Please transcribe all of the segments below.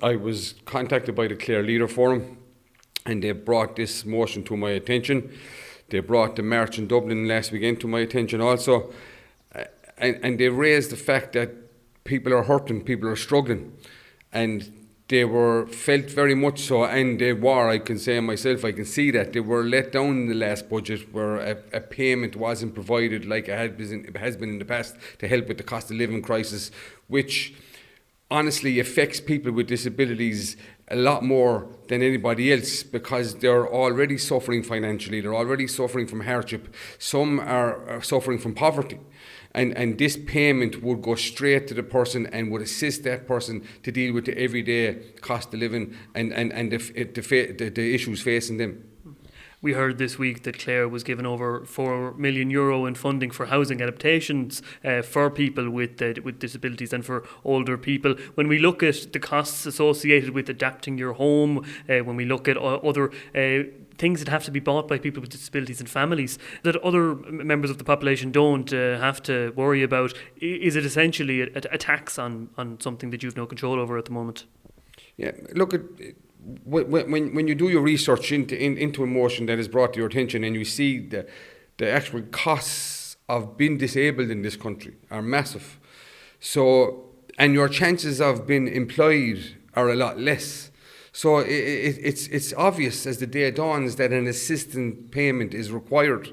I was contacted by the Clare Leader Forum and they brought this motion to my attention. They brought the march in Dublin last weekend to my attention also. And they raised the fact that people are hurting, people are struggling. And they were felt very much so, and they were, I can say myself, I can see that. They were let down in the last budget where a payment wasn't provided like it has been in the past to help with the cost of living crisis, which honestly affects people with disabilities a lot more than anybody else because they're already suffering financially, they're already suffering from hardship, some are suffering from poverty. And this payment would go straight to the person and would assist that person to deal with the everyday cost of living and the issues facing them. We heard this week that Clare was given over €4 million in funding for housing adaptations for people with disabilities and for older people. When we look at the costs associated with adapting your home, when we look at other things that have to be bought by people with disabilities and families that other members of the population don't have to worry about, is it essentially a tax on something that you've no control over at the moment? Yeah, look at when you do your research into a motion that is brought to your attention and you see the actual costs of being disabled in this country are massive. So, and your chances of being employed are a lot less. So it's obvious as the day dawns that an assistance payment is required,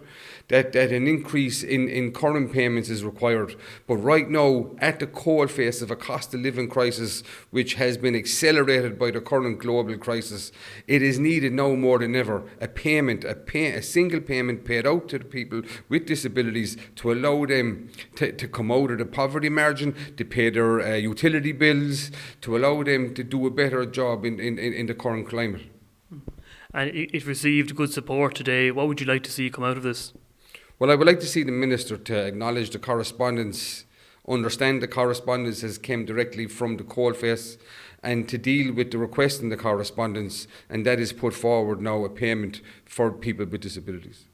that an increase in current payments is required. But right now, at the coalface of a cost of living crisis, which has been accelerated by the current global crisis, it is needed now more than ever, a single payment paid out to the people with disabilities to allow them to come out of the poverty margin, to pay their utility bills, to allow them to do a better job in the current climate. And it received good support today. What would you like to see come out of this? Well, I would like to see the Minister to acknowledge the correspondence, understand the correspondence has came directly from the coalface, and to deal with the request in the correspondence, and that is put forward now a payment for people with disabilities.